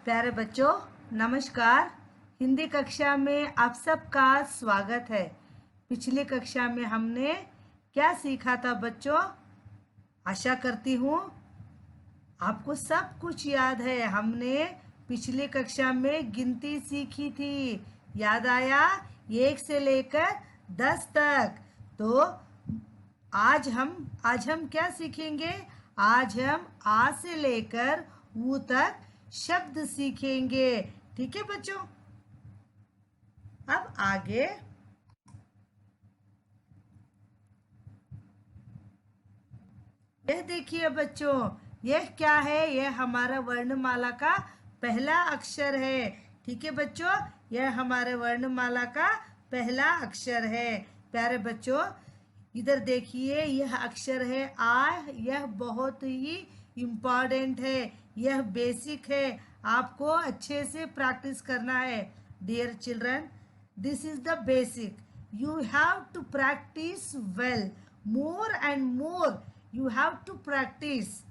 प्यारे बच्चों, नमस्कार। हिंदी कक्षा में आप सबका स्वागत है। पिछली कक्षा में हमने क्या सीखा था बच्चों? आशा करती हूँ आपको सब कुछ याद है। हमने पिछली कक्षा में गिनती सीखी थी, याद आया? 1 से लेकर 10 तक। तो आज हम क्या सीखेंगे? आज हम आ से लेकर ऊ तक शब्द सीखेंगे। ठीक है बच्चों? अब आगे यह देखिए बच्चों, यह क्या है? यह हमारा वर्णमाला का पहला अक्षर है। ठीक है बच्चों, यह हमारे वर्णमाला का पहला अक्षर है। प्यारे बच्चों, इधर देखिए, यह अक्षर है आ। यह बहुत ही इम्पोर्टेंट है, यह बेसिक है। आपको अच्छे से प्रैक्टिस करना है। Dear children, this is the basic. You have to practice well, more and more. You have to practice.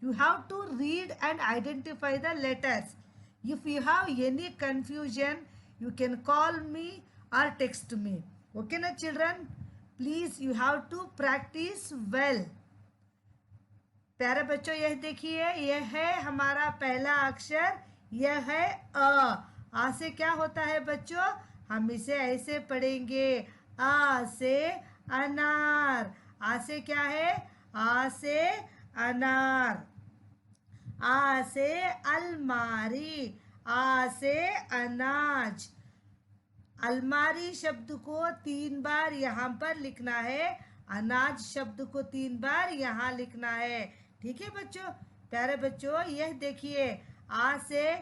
You have to read and identify the letters. If you have any confusion, you can call me or text me. Okay na children? Please, you have to practice well. प्यारे बच्चों, यह देखिए, यह है हमारा पहला अक्षर। यह है अ। आ से क्या होता है बच्चों? हम इसे ऐसे पढ़ेंगे, आ से अनार। आ से क्या है? आ से अनार। आ से अलमारी। आ से अनाज। अलमारी शब्द को 3 बार यहाँ पर लिखना है, अनाज शब्द को 3 बार यहाँ लिखना है। ठीक है बच्चों? प्यारे बच्चों, यह देखिए, आ से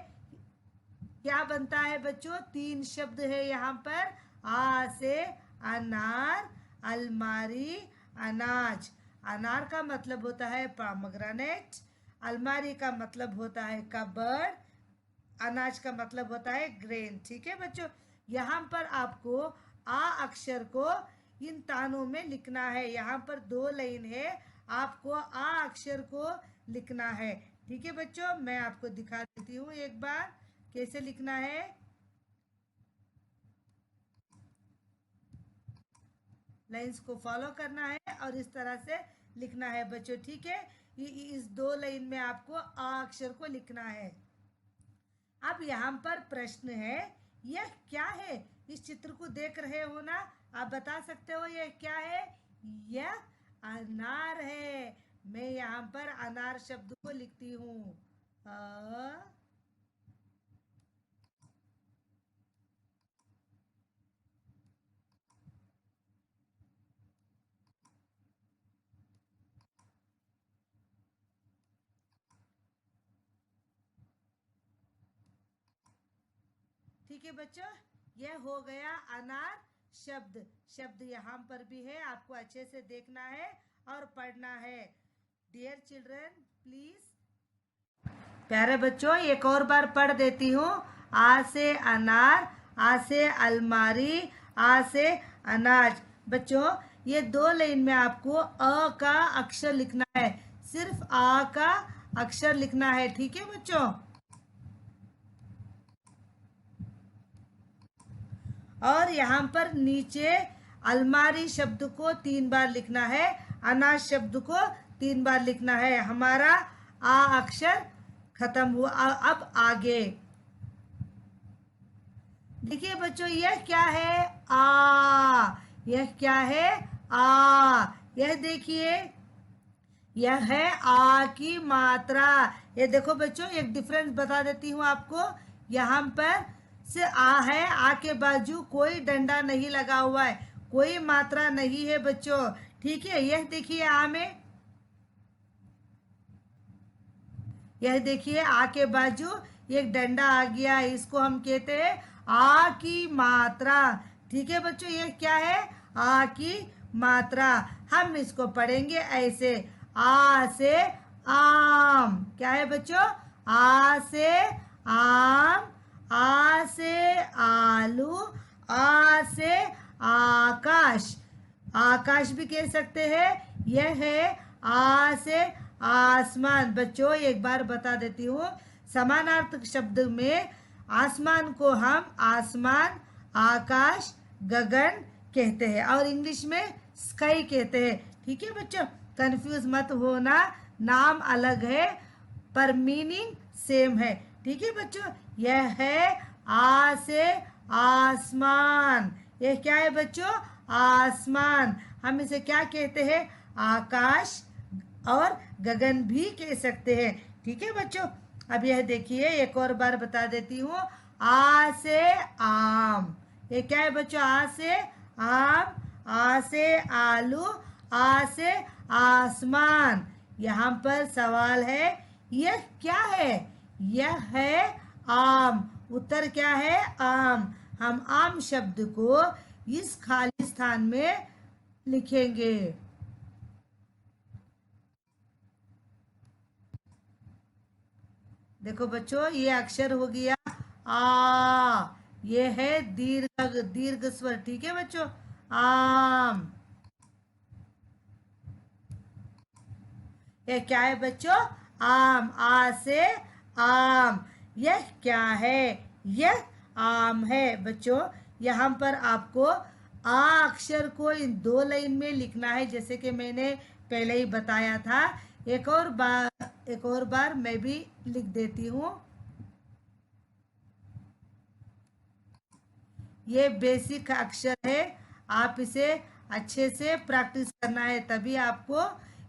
क्या बनता है बच्चों? 3 शब्द है यहाँ पर। आ से अनार, अलमारी, अनाज। अनार का मतलब होता है पोमेग्रेनेट, अलमारी का मतलब होता है कबर्ड, अनाज का मतलब होता है ग्रेन। ठीक है बच्चों? यहाँ पर आपको आ अक्षर को इन तानों में लिखना है। यहाँ पर 2 लाइन है, आपको आ अक्षर को लिखना है। ठीक है बच्चों? मैं आपको दिखा देती हूँ एक बार कैसे लिखना है। लाइंस को फॉलो करना है और इस तरह से लिखना है बच्चों। ठीक है? इस 2 लाइन में आपको आ अक्षर को लिखना है। अब यहाँ पर प्रश्न है, यह क्या है? इस चित्र को देख रहे हो ना? आप बता सकते हो यह क्या है? यह अनार है। मैं यहाँ पर अनार शब्द को लिखती हूँ। ठीक है बच्चों, यह हो गया अनार शब्द। शब्द यहाँ पर भी है, आपको अच्छे से देखना है और पढ़ना है। Dear children, please. प्यारे बच्चों, एक और बार पढ़ देती हूँ। आ से अनार, आ से अलमारी, आ से अनाज। बच्चों, ये 2 लाइन में आपको अ का अक्षर लिखना है, सिर्फ आ का अक्षर लिखना है। ठीक है बच्चों? और यहाँ पर नीचे अलमारी शब्द को 3 बार लिखना है, अनाज शब्द को 3 बार लिखना है। हमारा आ अक्षर खत्म हुआ। अब आगे देखिए बच्चों, यह क्या है? आ। यह क्या है? आ। यह देखिए, यह है आ की मात्रा। ये देखो बच्चों, एक डिफरेंस बता देती हूँ आपको। यहाँ पर से आ है, आ के बाजू कोई डंडा नहीं लगा हुआ है, कोई मात्रा नहीं है बच्चों। ठीक है? यह देखिए, आ में यह देखिए, आ के बाजू एक डंडा आ गया, इसको हम कहते हैं आ की मात्रा। ठीक है बच्चों? यह क्या है? आ की मात्रा। हम इसको पढ़ेंगे ऐसे, आ से आम। क्या है बच्चों? आ से आम, आ से आलू, आ से आकाश। आकाश भी कह सकते हैं। यह है आ से आसमान। बच्चों, एक बार बता देती हूँ, समानार्थक शब्द में आसमान को हम आसमान, आकाश, गगन कहते हैं और इंग्लिश में स्काई कहते हैं। ठीक है बच्चों, कंफ्यूज मत होना, नाम अलग है पर मीनिंग सेम है। ठीक है बच्चों, यह है आ से आसमान। यह क्या है बच्चों? आसमान। हम इसे क्या कहते हैं? आकाश और गगन भी कह सकते हैं। ठीक है बच्चों, अब यह देखिए, एक और बार बता देती हूँ। आ से आम, ये क्या है बच्चों? आ से आम, आ से आलू, आ से आसमान। यहाँ पर सवाल है, यह क्या है? यह है आम। उत्तर क्या है? आम। हम आम शब्द को इस खाली स्थान में लिखेंगे। देखो बच्चों, ये अक्षर हो गया आ, ये है दीर्घ दीर्घ स्वर। ठीक है बच्चों, आम। यह क्या है बच्चों? आम। आ से आम। यह क्या है? यह आम है बच्चों। यहाँ पर आपको आ अक्षर को इन 2 लाइन में लिखना है, जैसे कि मैंने पहले ही बताया था। एक और बार मैं भी लिख देती हूँ। ये बेसिक अक्षर है, आप इसे अच्छे से प्रैक्टिस करना है, तभी आपको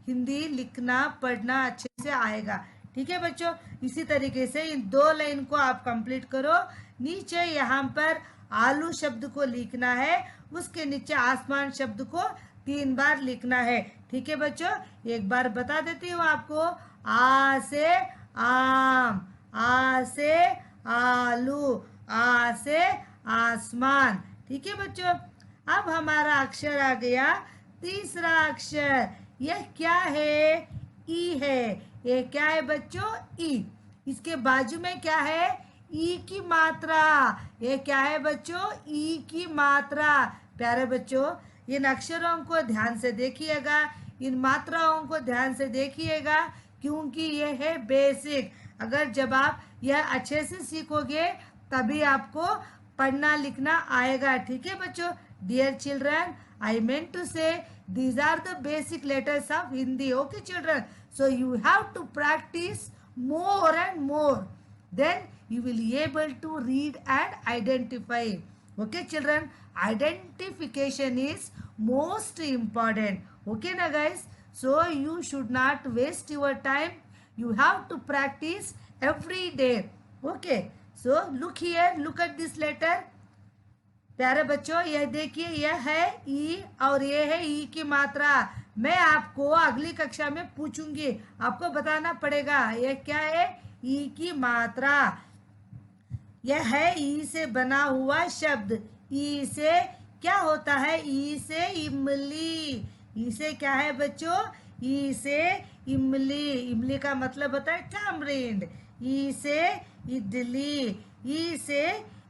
हिंदी लिखना पढ़ना अच्छे से आएगा। ठीक है बच्चों, इसी तरीके से इन 2 लाइन को आप कंप्लीट करो। नीचे यहाँ पर आलू शब्द को लिखना है, उसके नीचे आसमान शब्द को 3 बार लिखना है। ठीक है बच्चों, एक बार बता देती हूँ आपको। आ से आम, आ से आलू, आ से आसमान। ठीक है बच्चों, अब हमारा अक्षर आ गया तीसरा अक्षर। यह क्या है? ई है। ये क्या है बच्चों? ई। इसके बाजू में क्या है? ई की मात्रा। ये क्या है बच्चों? ई की मात्रा। प्यारे बच्चों, इन अक्षरों को ध्यान से देखिएगा, इन मात्राओं को ध्यान से देखिएगा, क्योंकि ये है बेसिक। अगर जब आप यह अच्छे से सीखोगे तभी आपको पढ़ना लिखना आएगा। ठीक है बच्चों, dear children, I meant to say these are the basic letters of Hindi. Okay children, so you have to practice more and more, then you will be able to read and identify. Okay children, identification is most important. Okay na guys, so you should not waste your time, you have to practice every day. Okay, so look here, look at this letter. प्यारे बच्चों, यह देखिए, यह है ई और यह है ई की मात्रा। मैं आपको अगली कक्षा में पूछूंगी, आपको बताना पड़ेगा यह क्या है? ई की मात्रा। यह है ई से बना हुआ शब्द। ई से क्या होता है? ई से इमली। ई से क्या है बच्चों? ई से इमली। इमली का मतलब होता है टैमरिंड। ई से इडली। ई से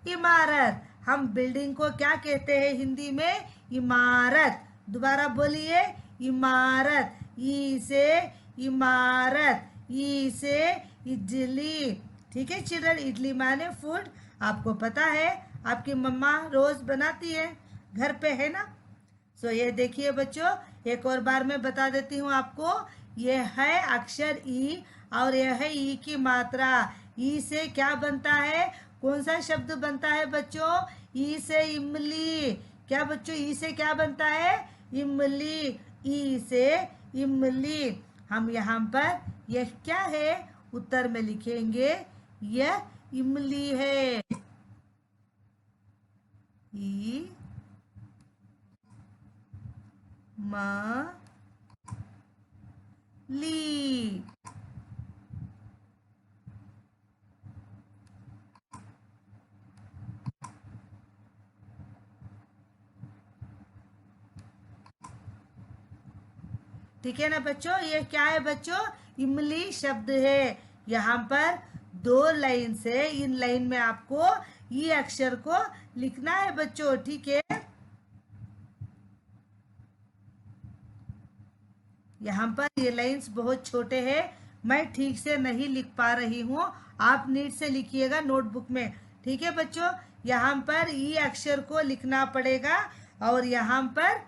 इमारत। हम बिल्डिंग को क्या कहते हैं हिंदी में? इमारत। दोबारा बोलिए, इमारत। ई से इमारत। ई से इडली। ठीक है चिल्ड्रन, इडली माने फूड। आपको पता है, आपकी मम्मा रोज बनाती है घर पे, है ना? सो ये देखिए बच्चों, एक और बार मैं बता देती हूँ आपको। ये है अक्षर ई और यह है ई की मात्रा। ई से क्या बनता है? कौन सा शब्द बनता है बच्चों? ई से इमली। क्या बच्चों, ई से क्या बनता है? इमली। ई से इमली। हम यहाँ पर यह क्या है उत्तर में लिखेंगे, यह इमली है। ई म ली। ठीक है ना बच्चों, ये क्या है बच्चों? इमली शब्द है। यहाँ पर 2 लाइन से, इन लाइन में आपको ये अक्षर को लिखना है बच्चों। ठीक है, यहाँ पर ये लाइंस बहुत छोटे हैं, मैं ठीक से नहीं लिख पा रही हूँ, आप नीट से लिखिएगा नोटबुक में। ठीक है बच्चों, यहाँ पर ई अक्षर को लिखना पड़ेगा और यहाँ पर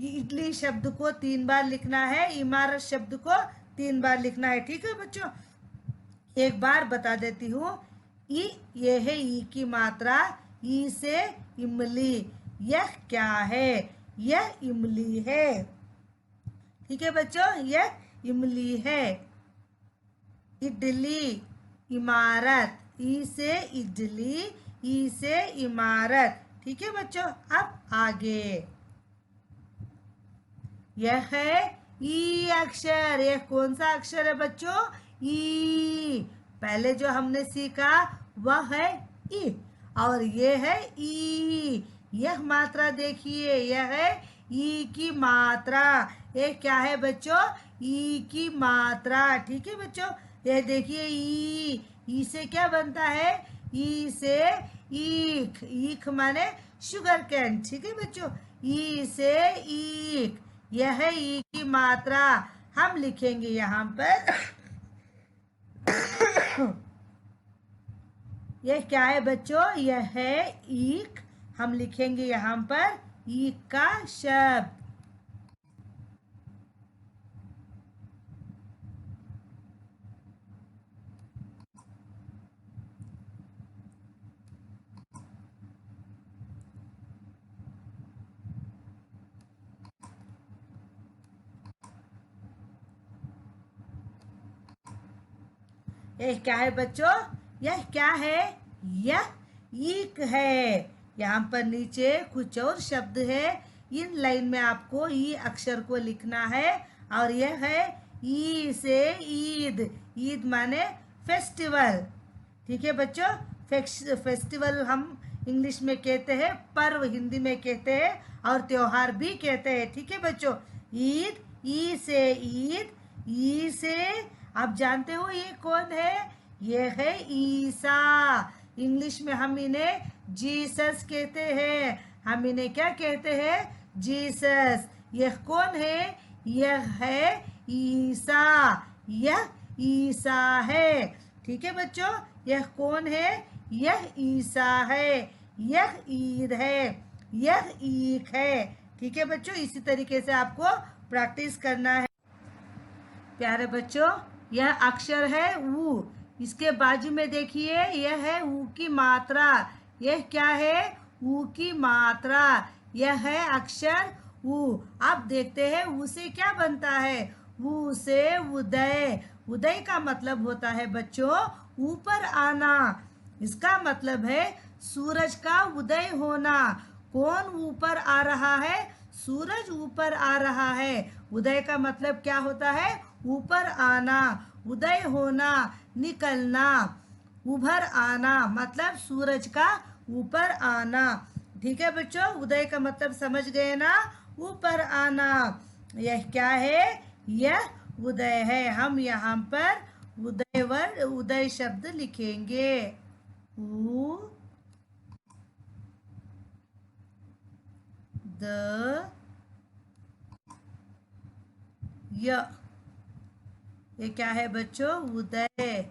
इडली शब्द को 3 बार लिखना है, इमारत शब्द को 3 बार लिखना है। ठीक है बच्चों, एक बार बता देती हूँ। ई, ये है ई की मात्रा, ई से इमली। यह क्या है? यह इमली है। ठीक है बच्चों, यह इमली है। इडली, इमारत, ई से इडली, ई से इमारत। ठीक है बच्चों, अब आगे यह है ई अक्षर। यह कौन सा अक्षर है बच्चों? ई। पहले जो हमने सीखा वह है ई और ये है ई। यह मात्रा देखिए, यह है ई की मात्रा। ये क्या है बच्चों? ई की मात्रा। ठीक है बच्चों, ये देखिए ई से क्या बनता है? ई से ईख। ईख माने शुगर कैन। ठीक है बच्चों, ई से ईख। यह है ई की मात्रा। हम लिखेंगे यहाँ पर यह क्या है बच्चों? यह है ईख। हम लिखेंगे यहाँ पर ईख का शब्द। यह क्या है बच्चों? यह क्या है? यह ईक है। यहाँ पर नीचे कुछ और शब्द है, इन लाइन में आपको ई अक्षर को लिखना है। और यह है ई से ईद। ईद माने फेस्टिवल। ठीक है बच्चों, फेस्टिवल हम इंग्लिश में कहते हैं, पर्व हिंदी में कहते हैं और त्योहार भी कहते हैं। ठीक है बच्चों, ईद, ई से ईद, ई से आप जानते हो ये कौन है? ये है ईसा। इंग्लिश में हम इन्हें जीसस कहते हैं। हम इन्हें क्या कहते हैं? जीसस। यह कौन है? यह है ईसा। यह ईसा है। ठीक है बच्चों, यह कौन है? यह ईसा है। यह ईद है। यह ईख है। ठीक है बच्चों, इसी तरीके से आपको प्रैक्टिस करना है। प्यारे बच्चों, यह अक्षर है ऊ। इसके बाजू में देखिए, यह है ऊ की मात्रा। यह क्या है? ऊ की मात्रा। यह है अक्षर ऊ। अब देखते हैं ऊ से क्या बनता है। ऊ से उदय। उदय का मतलब होता है बच्चों ऊपर आना। इसका मतलब है सूरज का उदय होना। कौन ऊपर आ रहा है? सूरज ऊपर आ रहा है। उदय का मतलब क्या होता है? ऊपर आना, उदय होना, निकलना। उभर आना मतलब सूरज का ऊपर आना। ठीक है बच्चों, उदय का मतलब समझ गए ना? ऊपर आना। यह क्या है? यह उदय है। हम यहाँ पर उदय शब्द लिखेंगे। उ द य। ये क्या है बच्चों? उदय।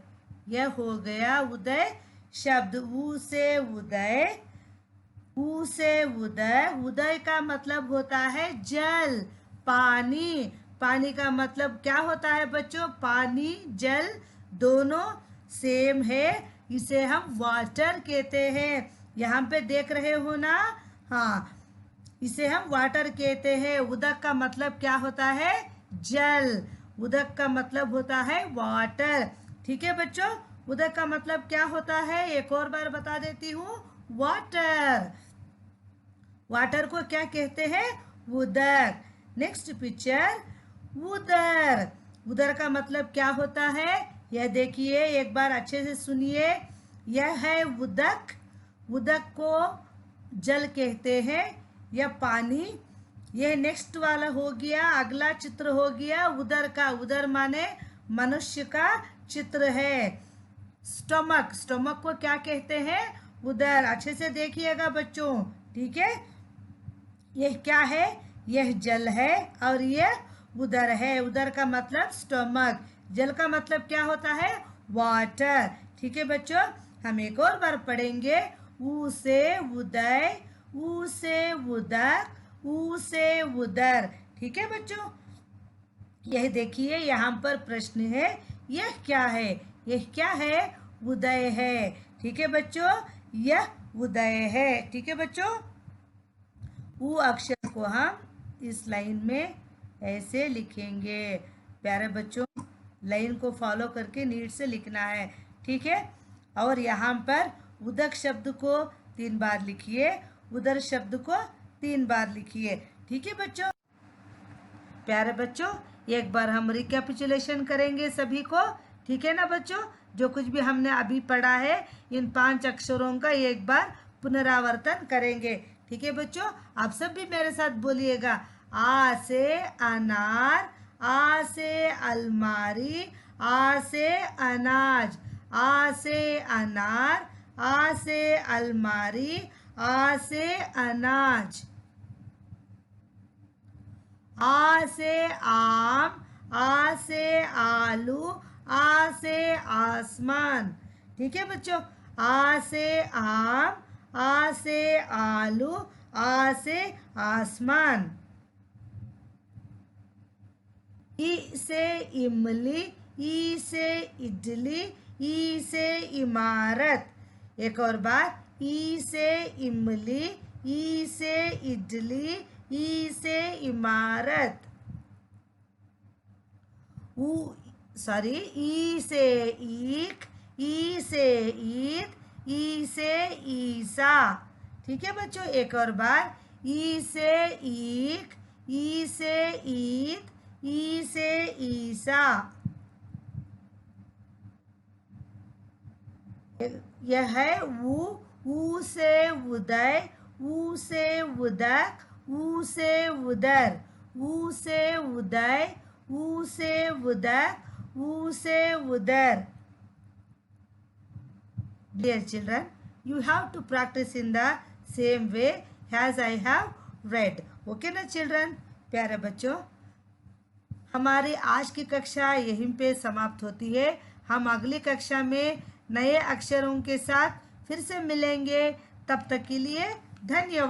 यह हो गया उदय शब्द। ऊ से उदय, ऊ से उदय। उदय का मतलब होता है जल, पानी। पानी का मतलब क्या होता है बच्चों? पानी, जल दोनों सेम है। इसे हम वाटर कहते हैं। यहाँ पे देख रहे हो ना? हाँ, इसे हम वाटर कहते हैं। उदक का मतलब क्या होता है? जल। उदक का मतलब होता है वाटर। ठीक है बच्चों, उदक का मतलब क्या होता है? एक और बार बता देती हूँ, वाटर। वाटर को क्या कहते हैं? उदक। नेक्स्ट पिक्चर, उदर। उदर का मतलब क्या होता है? यह देखिए, एक बार अच्छे से सुनिए। यह है उदक। उदक को जल कहते हैं या पानी। यह नेक्स्ट वाला हो गया, अगला चित्र हो गया उदर का। उदर माने मनुष्य का चित्र है। स्टमक, स्टमक को क्या कहते हैं? उदर। अच्छे से देखिएगा बच्चों, ठीक है? यह क्या है? यह जल है और यह उदर है। उदर का मतलब स्टमक। जल का मतलब क्या होता है? वाटर। ठीक है बच्चों, हम एक और बार पढ़ेंगे। ऊ से उदय, ऊ से उदक, ऊ से उदर। ठीक है बच्चों, यह देखिए यहाँ पर प्रश्न है, यह क्या है? यह क्या है? उदय है। ठीक है बच्चों, यह उदय है। ठीक है बच्चों, ऊ अक्षर को हम इस लाइन में ऐसे लिखेंगे। प्यारे बच्चों, लाइन को फॉलो करके नीट से लिखना है। ठीक है, और यहाँ पर उदक शब्द को 3 बार लिखिए, उदर शब्द को 3 बार लिखिए। ठीक है बच्चों, प्यारे बच्चों, एक बार हम रिकैपिचुलेशन करेंगे सभी को। ठीक है ना बच्चों, जो कुछ भी हमने अभी पढ़ा है इन 5 अक्षरों का एक बार पुनरावर्तन करेंगे। ठीक है बच्चों, आप सब भी मेरे साथ बोलिएगा। आ से अनार, आ से अलमारी, आ से अनाज, आ से अनार, आ से अलमारी, आ से अनाज। आ से आम, आ से आलू, आ से आसमान। ठीक है बच्चों, आ से आम, आ से आलू, आ से आसमान। ई से इमली, ई से इडली, ई से इमारत। एक और बार, ई से इमली, ई से इडली, ई से इमारत। ई से ईख, ई से ईद, ई से ईसा। ठीक है बच्चों, एक और बार, ई से ईख, ई से ईद, ई से ईसा। यह है ऊ से उदय, ऊ से उदक, ऊ से उदर, ऊ से उदय, ऊ से उदक, ऊ से उदर। Dear children, you have to practice in the same way as I have read. Okay ना children? प्यारे बच्चों, हमारी आज की कक्षा यहीं पे समाप्त होती है। हम अगली कक्षा में नए अक्षरों के साथ फिर से मिलेंगे। तब तक के लिए धन्यवाद।